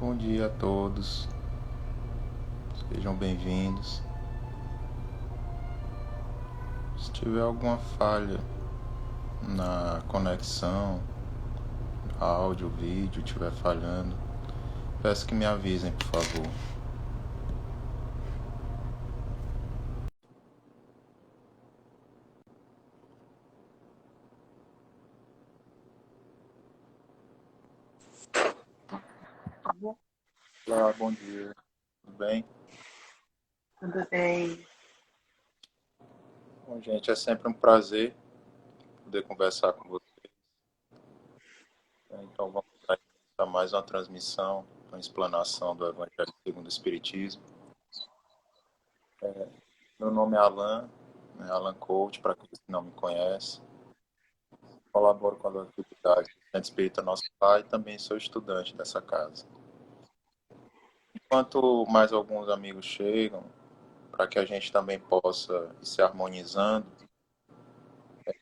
Bom dia a todos, sejam bem-vindos. Se tiver alguma falha na conexão, áudio, vídeo, estiver falhando, peço que me avisem, por favor. Olá, bom dia, tudo bem? Tudo bem. Bom, gente, é sempre um prazer poder conversar com vocês. Então, vamos dar início a mais uma transmissão, uma explanação do Evangelho segundo o Espiritismo. Meu nome é Alan, Alan Coach, para aqueles que não me conhecem. Colaboro com a atividade do Centro Espírita Nosso Pai e também sou estudante dessa casa. Enquanto mais alguns amigos chegam, para que a gente também possa ir se harmonizando,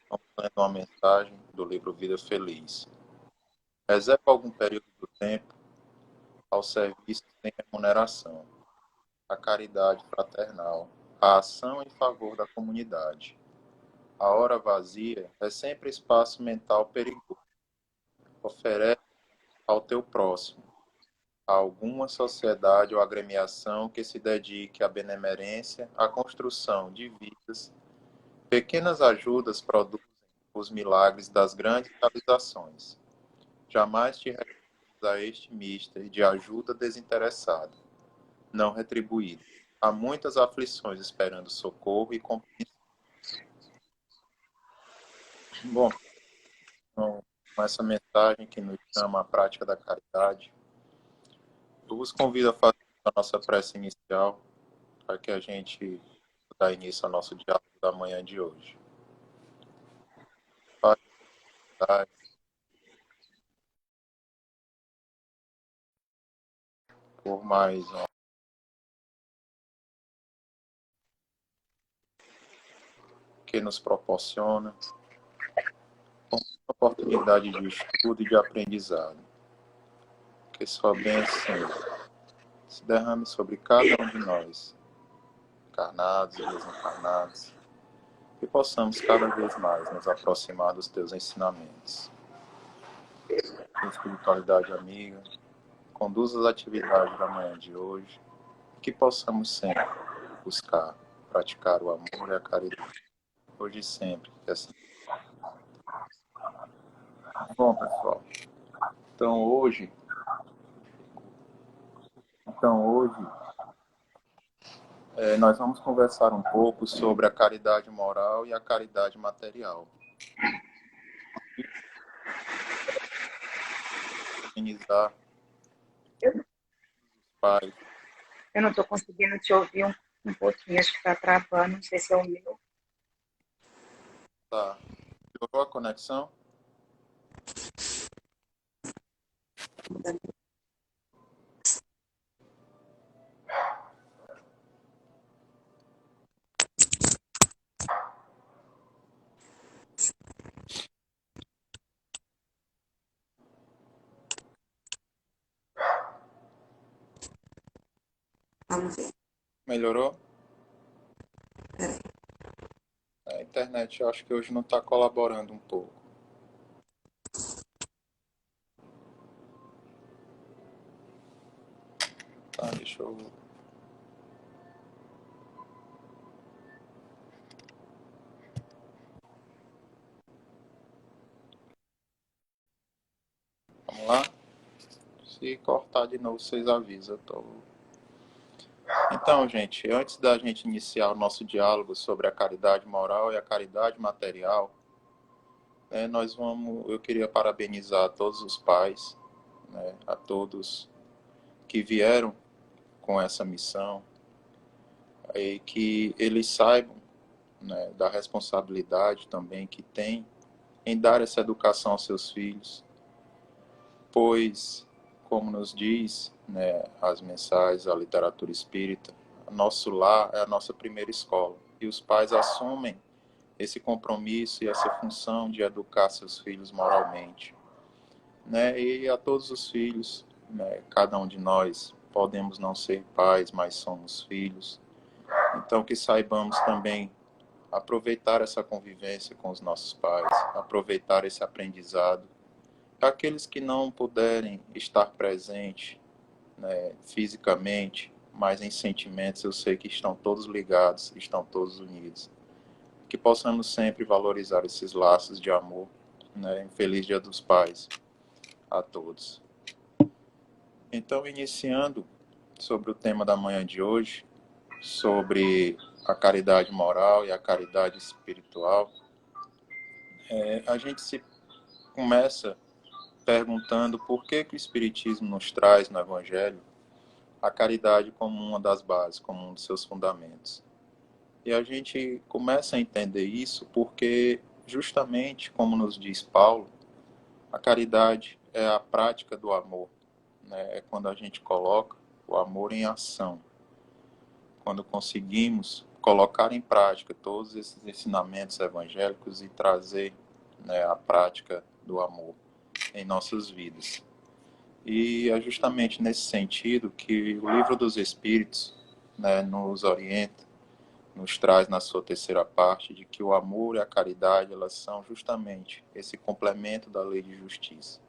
vamos lendo uma mensagem do livro Vida Feliz. Reserva algum período do tempo ao serviço sem remuneração, à caridade fraternal, à ação em favor da comunidade. A hora vazia é sempre espaço mental perigoso. Oferece ao teu próximo a alguma sociedade ou agremiação que se dedique à benemerência, à construção de vidas. Pequenas ajudas produzem os milagres das grandes realizações. Jamais te refires a este mister de ajuda desinteressada, não retribuída. Há muitas aflições esperando socorro e compreensão. Bom, então, com essa mensagem que nos chama à prática da caridade, eu vos convido a fazer a nossa prece inicial para que a gente dê início ao nosso diálogo da manhã de hoje. Pai, por mais uma que nos proporciona uma oportunidade de estudo e de aprendizado. Que sua bênção se derrame sobre cada um de nós, encarnados e desencarnados, e possamos cada vez mais nos aproximar dos teus ensinamentos. Espiritualidade amiga, conduza as atividades da manhã de hoje, que possamos sempre buscar praticar o amor e a caridade, hoje e sempre. Que assim. Bom, pessoal, então hoje nós vamos conversar um pouco sobre a caridade moral e a caridade material. Iniciar Eu, pais. eu não estou conseguindo te ouvir um pouquinho, acho que está travando, não sei se é o meu. Tá. Piorou a conexão? Vamos ver. Melhorou? A internet eu acho que hoje não está colaborando um pouco. Tá, deixa eu... Vamos lá? Se cortar de novo, vocês avisam. Então, gente, antes da gente iniciar o nosso diálogo sobre a caridade moral e a caridade material, eu queria parabenizar a todos os pais, a todos que vieram com essa missão, e que eles saibam, da responsabilidade também que tem em dar essa educação aos seus filhos, pois, como nos diz, as mensagens, a literatura espírita, nosso lar é a nossa primeira escola, e os pais assumem esse compromisso e essa função de educar seus filhos moralmente. E a todos os filhos, né? Cada um de nós podemos não ser pais, mas somos filhos. Então, que saibamos também aproveitar essa convivência com os nossos pais, aproveitar esse aprendizado. Aqueles que não puderem estar presentes, né, fisicamente, mas em sentimentos, eu sei que estão todos ligados, estão todos unidos. Que possamos sempre valorizar esses laços de amor, né? Um feliz Dia dos Pais a todos. Então, iniciando sobre o tema da manhã de hoje, sobre a caridade moral e a caridade espiritual, a gente se começa perguntando por que o Espiritismo nos traz no Evangelho a caridade como uma das bases, como um dos seus fundamentos. E a gente começa a entender isso porque, justamente como nos diz Paulo, a caridade é a prática do amor, né? É quando a gente coloca o amor em ação, quando conseguimos colocar em prática todos esses ensinamentos evangélicos e trazer, né, a prática do amor em nossas vidas. E é justamente nesse sentido que o Livro dos Espíritos, né, nos orienta, nos traz na sua terceira parte, de que o amor e a caridade, elas são justamente esse complemento da lei de justiça.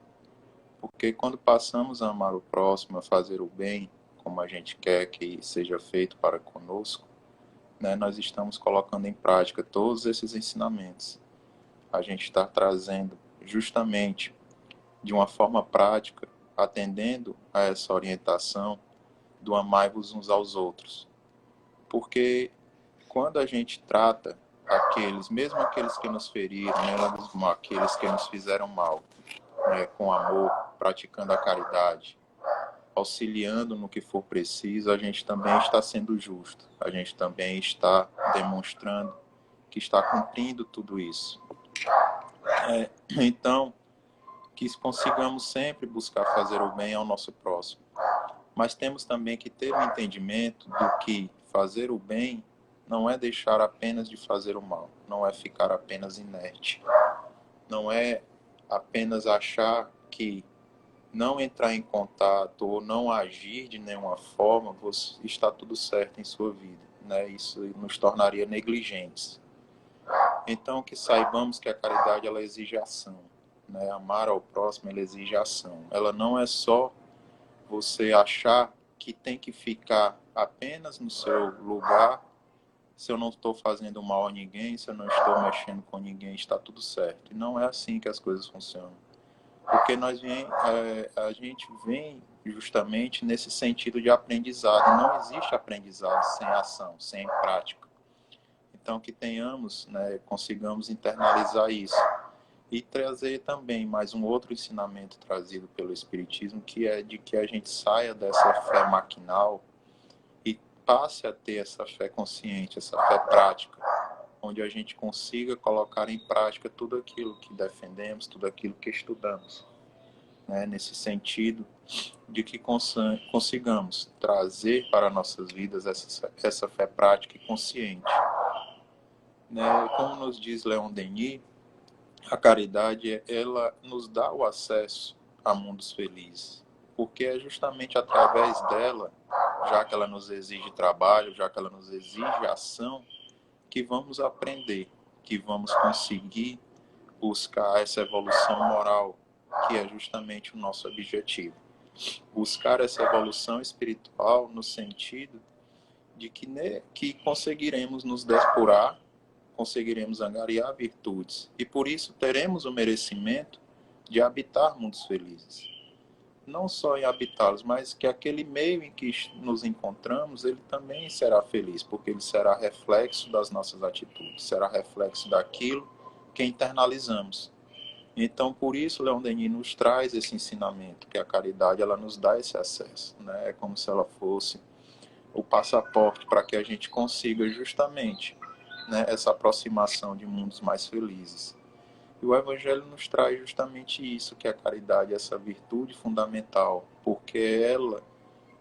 Porque quando passamos a amar o próximo, a fazer o bem, como a gente quer que seja feito para conosco, né, nós estamos colocando em prática todos esses ensinamentos. A gente está trazendo justamente de uma forma prática, atendendo a essa orientação do amai-vos uns aos outros. Porque quando a gente trata aqueles, mesmo aqueles que nos feriram, mesmo aqueles que nos fizeram mal, né, com amor, praticando a caridade, auxiliando no que for preciso, a gente também está sendo justo. A gente também está demonstrando que está cumprindo tudo isso. Então, que consigamos sempre buscar fazer o bem ao nosso próximo. Mas temos também que ter o entendimento do que fazer o bem não é deixar apenas de fazer o mal, não é ficar apenas inerte, não é apenas achar que não entrar em contato ou não agir de nenhuma forma, está tudo certo em sua vida, né? Isso nos tornaria negligentes. Então, que saibamos que a caridade, ela exige ação, né? Amar ao próximo, ela exige ação. Ela não é só você achar que tem que ficar apenas no seu lugar. Se eu não estou fazendo mal a ninguém, se eu não estou mexendo com ninguém, está tudo certo. E não é assim que as coisas funcionam. Porque a gente vem justamente nesse sentido de aprendizado. Não existe aprendizado sem ação, sem prática. Então, que tenhamos, né, consigamos internalizar isso. E trazer também mais um outro ensinamento trazido pelo Espiritismo, que é de que a gente saia dessa fé maquinal e passe a ter essa fé consciente, essa fé prática, onde a gente consiga colocar em prática tudo aquilo que defendemos, tudo aquilo que estudamos. Né? Nesse sentido de que consigamos trazer para nossas vidas essa fé prática e consciente. Né? Como nos diz Leon Denis, a caridade, ela nos dá o acesso a mundos felizes, porque é justamente através dela, já que ela nos exige trabalho, já que ela nos exige ação, que vamos aprender, que vamos conseguir buscar essa evolução moral, que é justamente o nosso objetivo. Buscar essa evolução espiritual no sentido de que conseguiremos nos depurar, conseguiremos angariar virtudes e por isso teremos o merecimento de habitar mundos felizes. Não só em habitá-los, mas que aquele meio em que nos encontramos, ele também será feliz, porque ele será reflexo das nossas atitudes, será reflexo daquilo que internalizamos. Então, por isso, Leon Denis nos traz esse ensinamento, que a caridade, ela nos dá esse acesso, né? É como se ela fosse o passaporte para que a gente consiga justamente, né, essa aproximação de mundos mais felizes. E o Evangelho nos traz justamente isso, que é a caridade, essa virtude fundamental, porque ela,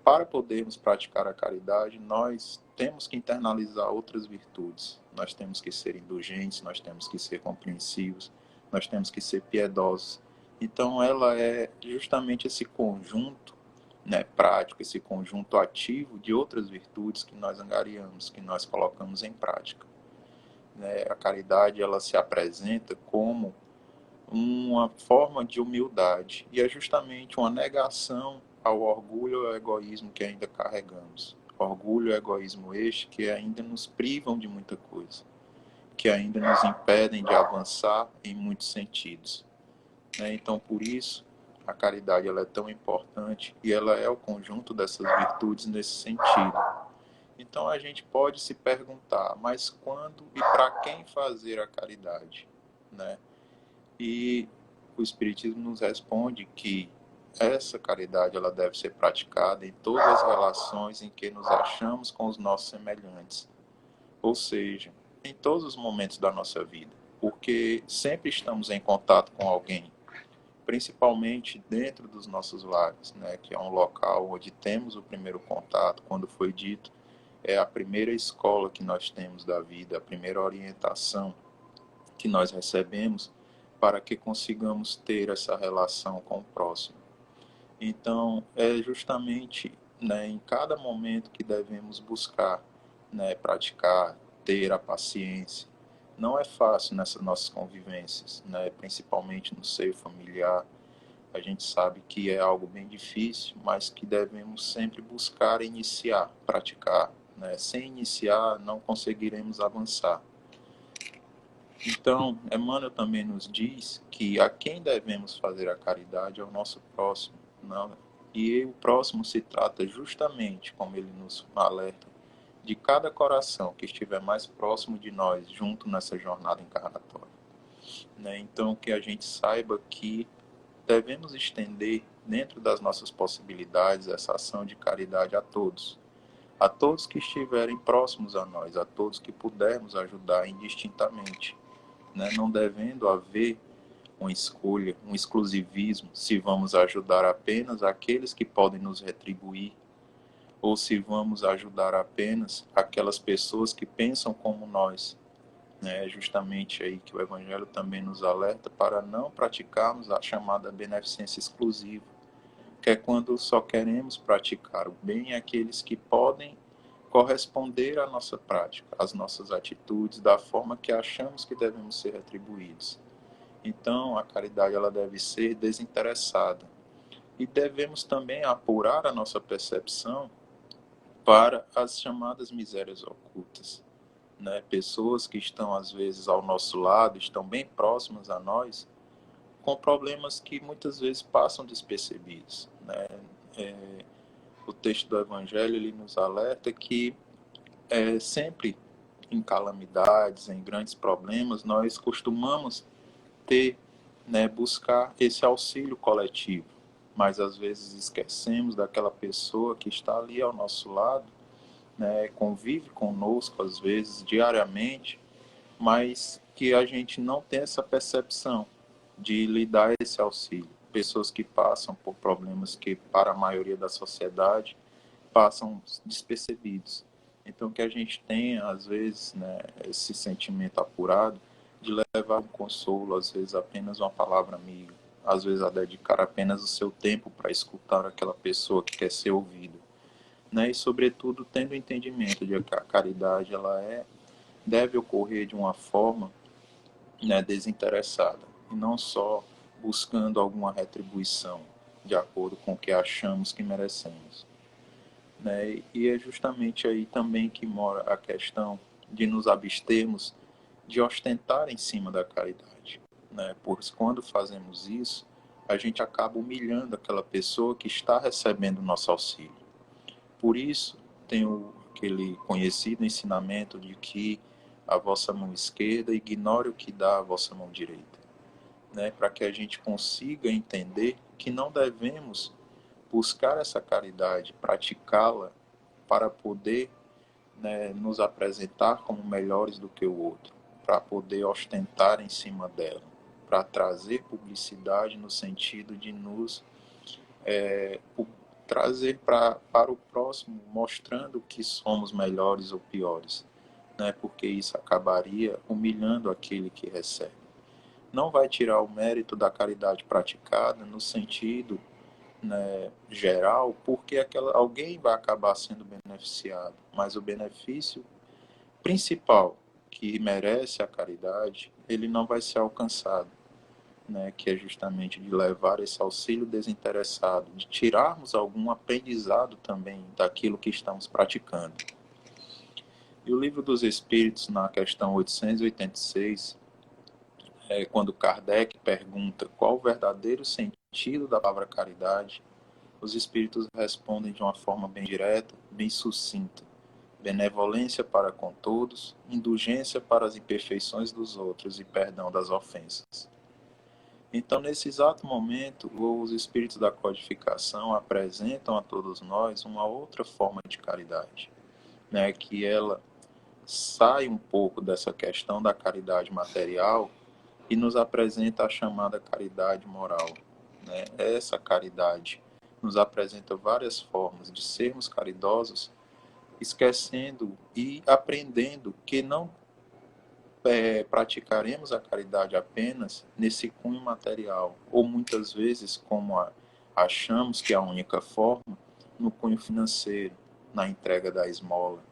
para podermos praticar a caridade, nós temos que internalizar outras virtudes. Nós temos que ser indulgentes, nós temos que ser compreensivos, nós temos que ser piedosos. Então ela é justamente esse conjunto né, prático, esse conjunto ativo de outras virtudes que nós angariamos, que nós colocamos em prática. Né? A caridade, ela se apresenta como uma forma de humildade e é justamente uma negação ao orgulho e ao egoísmo que ainda carregamos. Orgulho e egoísmo este que ainda nos privam de muita coisa, que ainda nos impedem de avançar em muitos sentidos. Né? Então, por isso, a caridade ela é tão importante e ela é o conjunto dessas virtudes nesse sentido. Então, a gente pode se perguntar, mas quando e para quem fazer a caridade? Né? E o Espiritismo nos responde que essa caridade ela deve ser praticada em todas as relações em que nos achamos com os nossos semelhantes, ou seja, em todos os momentos da nossa vida, porque sempre estamos em contato com alguém, principalmente dentro dos nossos lares, né, que é um local onde temos o primeiro contato, quando foi dito, é a primeira escola que nós temos da vida, a primeira orientação que nós recebemos para que consigamos ter essa relação com o próximo. Então, é justamente, né, em cada momento que devemos buscar, né, praticar, ter a paciência. Não é fácil nessas nossas convivências, né, principalmente no seio familiar. A gente sabe que é algo bem difícil, mas que devemos sempre buscar iniciar, praticar. Né? Sem iniciar, não conseguiremos avançar. Então, Emmanuel também nos diz que a quem devemos fazer a caridade é o nosso próximo. Não? E o próximo se trata justamente, como ele nos alerta, de cada coração que estiver mais próximo de nós, junto nessa jornada encarnatória. Né? Então, que a gente saiba que devemos estender, dentro das nossas possibilidades, essa ação de caridade a todos que estiverem próximos a nós, a todos que pudermos ajudar indistintamente. Né? Não devendo haver uma escolha, um exclusivismo, se vamos ajudar apenas aqueles que podem nos retribuir, ou se vamos ajudar apenas aquelas pessoas que pensam como nós. É justamente aí que o Evangelho também nos alerta para não praticarmos a chamada beneficência exclusiva, que é quando só queremos praticar o bem àqueles que podem corresponder à nossa prática, às nossas atitudes, da forma que achamos que devemos ser retribuídos. Então, a caridade ela deve ser desinteressada. E devemos também apurar a nossa percepção para as chamadas misérias ocultas. Né? Pessoas que estão, às vezes, ao nosso lado, estão bem próximas a nós, com problemas que muitas vezes passam despercebidos. Né? O texto do Evangelho ele nos alerta que sempre em calamidades, em grandes problemas, nós costumamos ter, né, buscar esse auxílio coletivo, mas às vezes esquecemos daquela pessoa que está ali ao nosso lado, né, convive conosco às vezes diariamente, mas que a gente não tem essa percepção de lhe dar esse auxílio. Pessoas que passam por problemas que para a maioria da sociedade passam despercebidos. Então, que a gente tenha, às vezes, né, esse sentimento apurado de levar um consolo, às vezes apenas uma palavra amiga, às vezes a dedicar apenas o seu tempo para escutar aquela pessoa que quer ser ouvida. Né? E, sobretudo, tendo o entendimento de que a caridade ela deve ocorrer de uma forma, né, desinteressada, e não só buscando alguma retribuição de acordo com o que achamos que merecemos. Né? E é justamente aí também que mora a questão de nos abstermos de ostentar em cima da caridade. Né? Pois quando fazemos isso, a gente acaba humilhando aquela pessoa que está recebendo o nosso auxílio. Por isso, tem aquele conhecido ensinamento de que a vossa mão esquerda ignore o que dá a vossa mão direita. Né? Para que a gente consiga entender que não devemos buscar essa caridade, praticá-la para poder, né, nos apresentar como melhores do que o outro, para poder ostentar em cima dela, para trazer publicidade no sentido de nos trazer para o próximo, mostrando que somos melhores ou piores, né, porque isso acabaria humilhando aquele que recebe. Não vai tirar o mérito da caridade praticada no sentido né, geral, porque alguém vai acabar sendo beneficiado, mas o benefício principal que merece a caridade, ele não vai ser alcançado, né, que é justamente de levar esse auxílio desinteressado, de tirarmos algum aprendizado também daquilo que estamos praticando. E o Livro dos Espíritos, na questão 886, quando Kardec pergunta qual o verdadeiro sentido da palavra caridade, os Espíritos respondem de uma forma bem direta, bem sucinta: benevolência para com todos, indulgência para as imperfeições dos outros e perdão das ofensas. Então, nesse exato momento, os Espíritos da codificação apresentam a todos nós uma outra forma de caridade, né, que ela sai um pouco dessa questão da caridade material e nos apresenta a chamada caridade moral, né? Essa caridade nos apresenta várias formas de sermos caridosos, esquecendo e aprendendo que não praticaremos a caridade apenas nesse cunho material, ou muitas vezes, como achamos que é a única forma, no cunho financeiro, na entrega da esmola,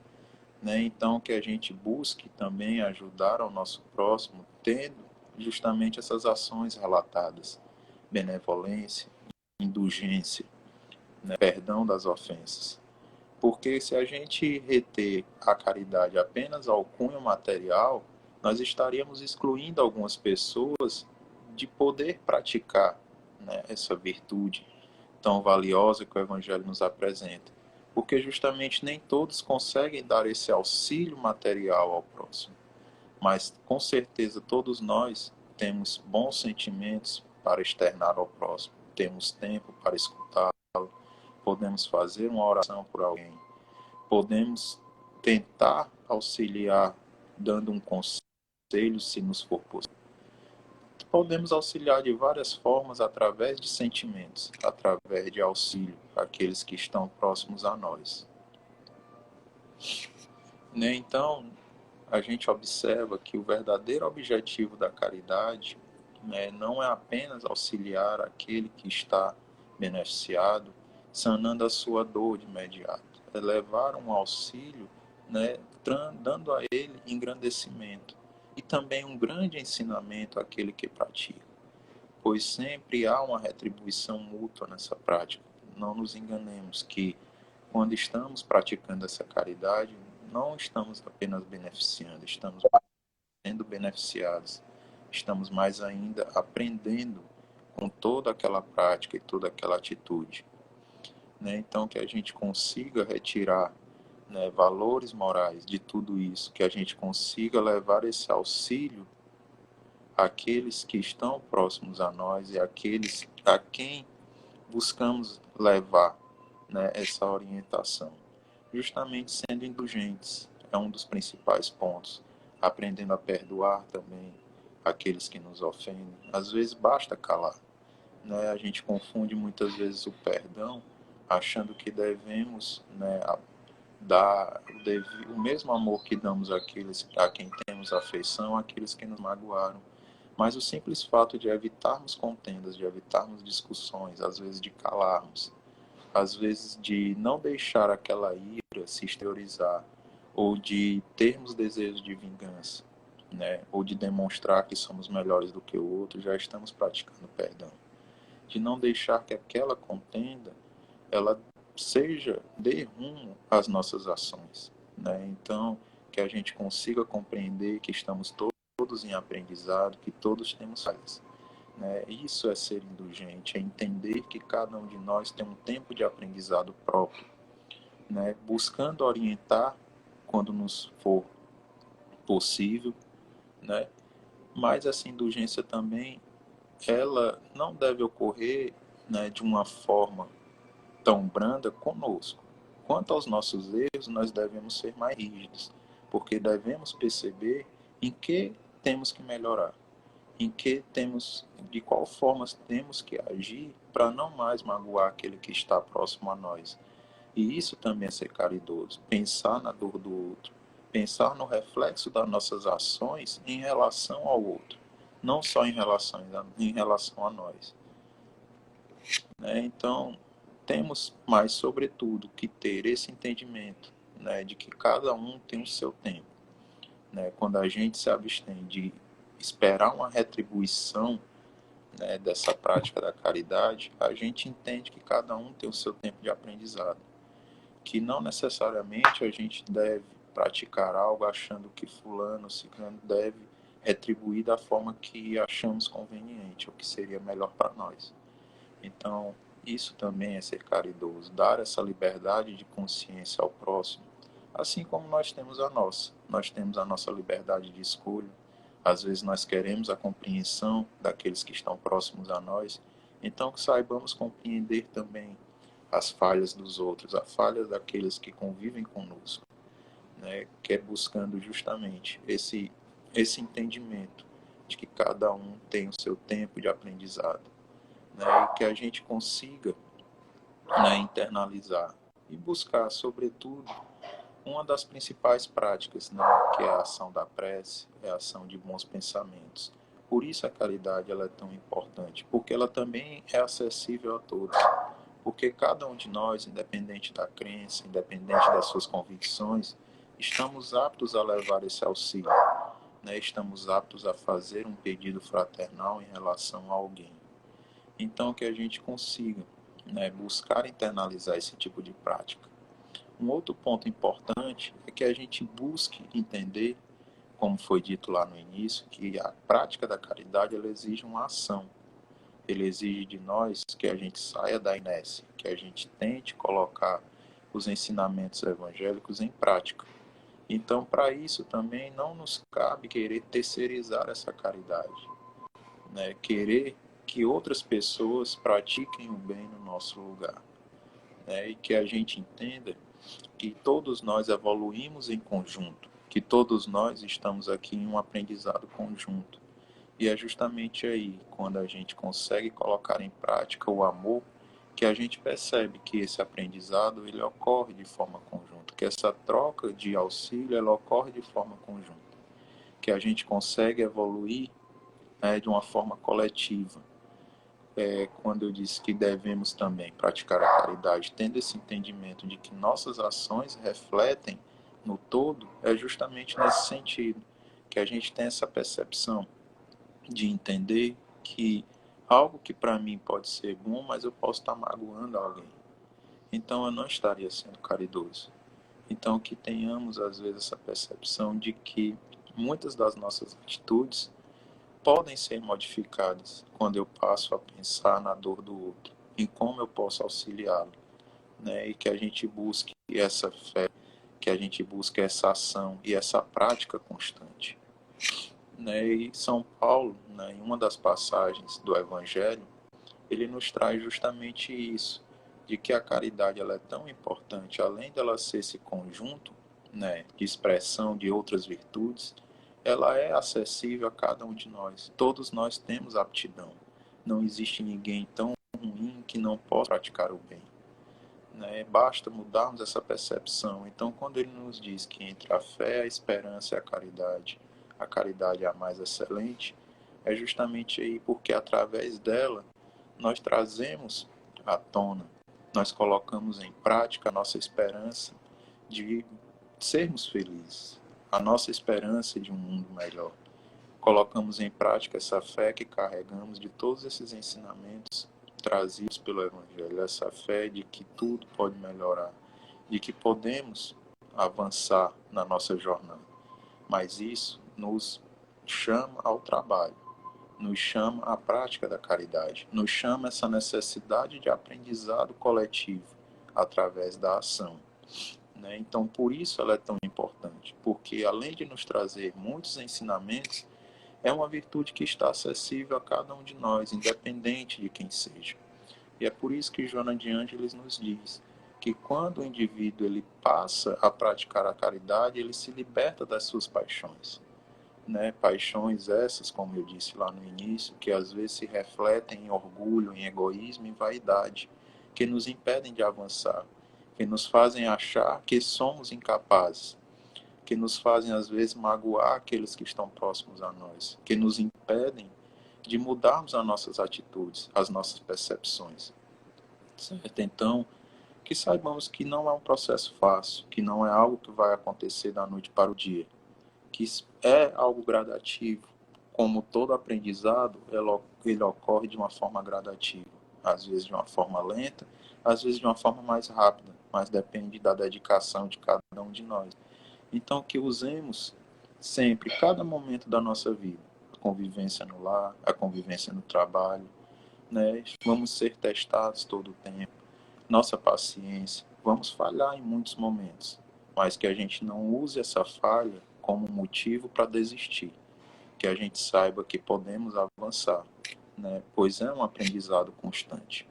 né? Então, que a gente busque também ajudar ao nosso próximo, tendo justamente essas ações relatadas: benevolência, indulgência, né? Perdão das ofensas. Porque se a gente reter a caridade apenas ao cunho material, nós estaríamos excluindo algumas pessoas de poder praticar, né, essa virtude tão valiosa que o Evangelho nos apresenta. Porque justamente nem todos conseguem dar esse auxílio material ao próximo. Mas com certeza todos nós temos bons sentimentos para externar ao próximo. Temos tempo para escutá-lo, podemos fazer uma oração por alguém, podemos tentar auxiliar dando um conselho se nos for possível. Podemos auxiliar de várias formas através de sentimentos, através de auxílio àqueles que estão próximos a nós. Né? Então, a gente observa que o verdadeiro objetivo da caridade, né, não é apenas auxiliar aquele que está beneficiado, sanando a sua dor de imediato. É levar um auxílio, né, dando a ele engrandecimento e também um grande ensinamento àquele que pratica, pois sempre há uma retribuição mútua nessa prática. Não nos enganemos que, quando estamos praticando essa caridade, não estamos apenas beneficiando, estamos sendo beneficiados. Estamos mais ainda aprendendo com toda aquela prática e toda aquela atitude. Né? Então, que a gente consiga retirar, né, valores morais de tudo isso, que a gente consiga levar esse auxílio àqueles que estão próximos a nós e àqueles a quem buscamos levar, né, essa orientação. Justamente sendo indulgentes é um dos principais pontos. Aprendendo a perdoar também aqueles que nos ofendem. Às vezes basta calar, né? A gente confunde muitas vezes o perdão, achando que devemos, né, dar o mesmo amor que damos àqueles a quem temos afeição, àqueles que nos magoaram. Mas o simples fato de evitarmos contendas, de evitarmos discussões, às vezes de calarmos, às vezes de não deixar aquela ira se exteriorizar, ou de termos desejos de vingança, né? Ou de demonstrar que somos melhores do que o outro, já estamos praticando perdão. De não deixar que aquela contenda, ela dê rumo às nossas ações, né? Então, que a gente consiga compreender que estamos todos em aprendizado, que todos temos falhas. Né? Isso é ser indulgente, é entender que cada um de nós tem um tempo de aprendizado próprio, né? Buscando orientar quando nos for possível, né? Mas essa indulgência também, ela não deve ocorrer, né, de uma forma tão branda conosco. Quanto aos nossos erros, nós devemos ser mais rígidos, porque devemos perceber em que temos que melhorar, de qual forma temos que agir para não mais magoar aquele que está próximo a nós. E isso também é ser caridoso, pensar na dor do outro, pensar no reflexo das nossas ações em relação ao outro, não só em relação a nós. né? Então, temos mais, sobretudo, que ter esse entendimento, né, de que cada um tem o seu tempo, né? Quando a gente se abstém de esperar uma retribuição, né, dessa prática da caridade, a gente entende que cada um tem o seu tempo de aprendizado, que não necessariamente a gente deve praticar algo achando que fulano, ciclano deve retribuir da forma que achamos conveniente, ou que seria melhor para nós. Então, isso também é ser caridoso, dar essa liberdade de consciência ao próximo, assim como nós temos a nossa. Nós temos a nossa liberdade de escolha. Às vezes nós queremos a compreensão daqueles que estão próximos a nós, então que saibamos compreender também as falhas dos outros, as falhas daqueles que convivem conosco, né? Que é buscando justamente esse entendimento de que cada um tem o seu tempo de aprendizado, né? E que a gente consiga, né, internalizar e buscar, sobretudo, uma das principais práticas, né, que é a ação da prece, é a ação de bons pensamentos. Por isso a caridade ela é tão importante, porque ela também é acessível a todos. Porque cada um de nós, independente da crença, independente das suas convicções, estamos aptos a levar esse auxílio, né? Estamos aptos a fazer um pedido fraternal em relação a alguém. Então, que a gente consiga, né, buscar internalizar esse tipo de prática. Um outro ponto importante é que a gente busque entender, como foi dito lá no início, que a prática da caridade ela exige uma ação. Ele exige de nós que a gente saia da inércia, que a gente tente colocar os ensinamentos evangélicos em prática. Então, para isso também não nos cabe querer terceirizar essa caridade, né? Querer que outras pessoas pratiquem o bem no nosso lugar, né? E que a gente entenda que todos nós evoluímos em conjunto, que todos nós estamos aqui em um aprendizado conjunto. E é justamente aí, quando a gente consegue colocar em prática o amor, que a gente percebe que esse aprendizado ele ocorre de forma conjunta, que essa troca de auxílio ela ocorre de forma conjunta, que a gente consegue evoluir, né, de uma forma coletiva. Quando eu disse que devemos também praticar a caridade, tendo esse entendimento de que nossas ações refletem no todo, é justamente nesse sentido que a gente tem essa percepção de entender que algo que para mim pode ser bom, mas eu posso estar magoando alguém. Então eu não estaria sendo caridoso. Então que tenhamos às vezes essa percepção de que muitas das nossas atitudes podem ser modificadas quando eu passo a pensar na dor do outro, em como eu posso auxiliá-lo, né? E que a gente busque essa fé, que a gente busque essa ação e essa prática constante, né? E São Paulo, né, em uma das passagens do Evangelho, ele nos traz justamente isso, de que a caridade ela é tão importante, além dela ser esse conjunto, né, de expressão de outras virtudes, ela é acessível a cada um de nós. Todos nós temos aptidão. Não existe ninguém tão ruim que não possa praticar o bem, né? Basta mudarmos essa percepção. Então, quando ele nos diz que entre a fé, a esperança e a caridade é a mais excelente, é justamente aí porque através dela nós trazemos à tona, nós colocamos em prática a nossa esperança de sermos felizes, a nossa esperança de um mundo melhor. Colocamos em prática essa fé que carregamos de todos esses ensinamentos trazidos pelo Evangelho, essa fé de que tudo pode melhorar, de que podemos avançar na nossa jornada. Mas isso nos chama ao trabalho, nos chama à prática da caridade, nos chama essa necessidade de aprendizado coletivo através da ação, né? Então, por isso ela é tão importante, porque além de nos trazer muitos ensinamentos, é uma virtude que está acessível a cada um de nós, independente de quem seja. E é por isso que Joana de Ângeles nos diz que quando o indivíduo ele passa a praticar a caridade, ele se liberta das suas paixões, né? Paixões essas, como eu disse lá no início, que às vezes se refletem em orgulho, em egoísmo, em vaidade, que nos impedem de avançar, que nos fazem achar que somos incapazes, que nos fazem às vezes magoar aqueles que estão próximos a nós, que nos impedem de mudarmos as nossas atitudes, as nossas percepções. certo? Então, que saibamos que não é um processo fácil, que não é algo que vai acontecer da noite para o dia, que é algo gradativo. Como todo aprendizado, ele ocorre de uma forma gradativa, às vezes de uma forma lenta, às vezes de uma forma mais rápida, mas depende da dedicação de cada um de nós. Então, que usemos sempre, cada momento da nossa vida, a convivência no lar, a convivência no trabalho, né? Vamos ser testados todo o tempo, nossa paciência, vamos falhar em muitos momentos, mas que a gente não use essa falha como motivo para desistir, que a gente saiba que podemos avançar, né? Pois é um aprendizado constante.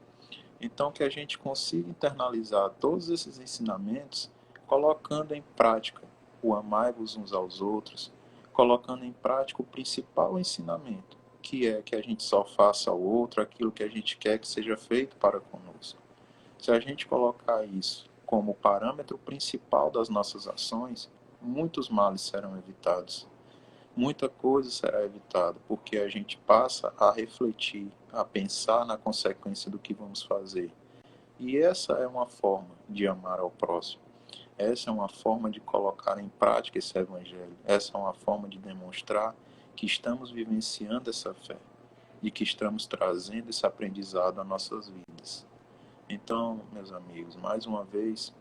Então, que a gente consiga internalizar todos esses ensinamentos, colocando em prática o amai-vos uns aos outros, colocando em prática o principal ensinamento, que é que a gente só faça ao outro aquilo que a gente quer que seja feito para conosco. Se a gente colocar isso como parâmetro principal das nossas ações, muitos males serão evitados. Muita coisa será evitada, porque a gente passa a refletir, a pensar na consequência do que vamos fazer. E essa é uma forma de amar ao próximo. Essa é uma forma de colocar em prática esse evangelho. Essa é uma forma de demonstrar que estamos vivenciando essa fé e que estamos trazendo esse aprendizado às nossas vidas. Então, meus amigos, mais uma vez,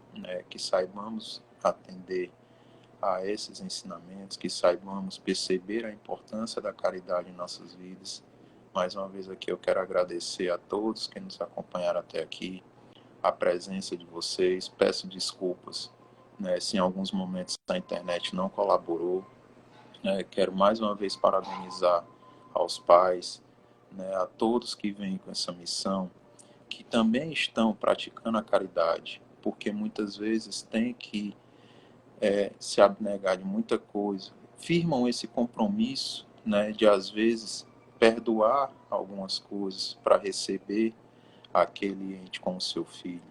que saibamos atender a esses ensinamentos, que saibamos perceber a importância da caridade em nossas vidas. Mais uma vez aqui eu quero agradecer a todos que nos acompanharam até aqui, a presença de vocês. Peço desculpas, se em alguns momentos a internet não colaborou. Quero mais uma vez parabenizar aos pais, a todos que vêm com essa missão, que também estão praticando a caridade, porque muitas vezes tem que se abnegar de muita coisa, firmam esse compromisso, de às vezes perdoar algumas coisas para receber aquele ente como seu filho,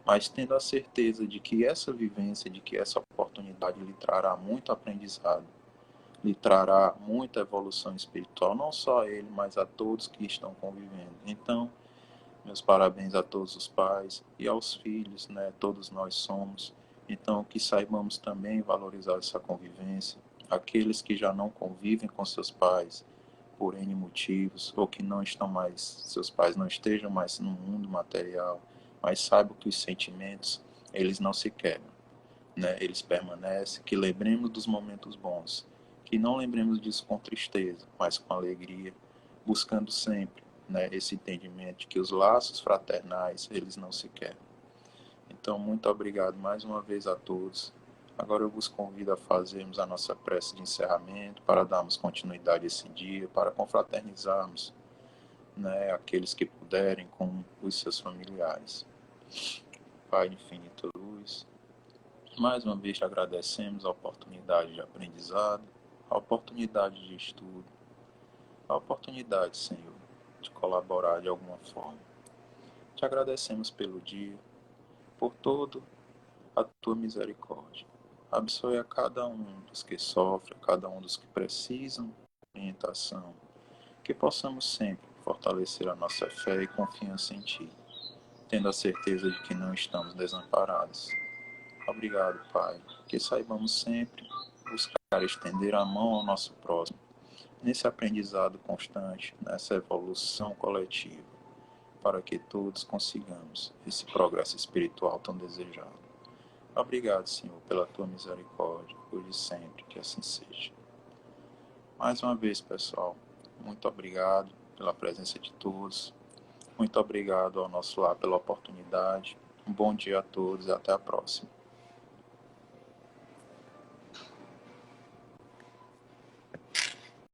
mas tendo a certeza de que essa vivência, de que essa oportunidade lhe trará muito aprendizado, lhe trará muita evolução espiritual, não só a ele, mas a todos que estão convivendo. Então, meus parabéns a todos os pais e aos filhos, todos nós somos. Então, que saibamos também valorizar essa convivência. Aqueles que já não convivem com seus pais por N motivos, ou que não estão mais, seus pais não estejam mais no mundo material, mas saibam que os sentimentos, eles não se quebram, eles permanecem, que lembremos dos momentos bons, que não lembremos disso com tristeza, mas com alegria, buscando sempre, esse entendimento de que os laços fraternais, eles não se quebram. Então, muito obrigado mais uma vez a todos. Agora eu vos convido a fazermos a nossa prece de encerramento, para darmos continuidade a esse dia, para confraternizarmos, aqueles que puderem com os seus familiares. Pai de infinita luz, mais uma vez te agradecemos a oportunidade de aprendizado, a oportunidade de estudo, a oportunidade, Senhor, de colaborar de alguma forma. Te agradecemos pelo dia, por todo a tua misericórdia. Abençoe a cada um dos que sofrem, a cada um dos que precisam de orientação, que possamos sempre fortalecer a nossa fé e confiança em Ti, tendo a certeza de que não estamos desamparados. Obrigado, Pai, que saibamos sempre buscar estender a mão ao nosso próximo, nesse aprendizado constante, nessa evolução coletiva, para que todos consigamos esse progresso espiritual tão desejado. Obrigado, Senhor, pela tua misericórdia, hoje e sempre, que assim seja. Mais uma vez, pessoal, muito obrigado pela presença de todos. Muito obrigado ao nosso lar pela oportunidade. Um bom dia a todos e até a próxima.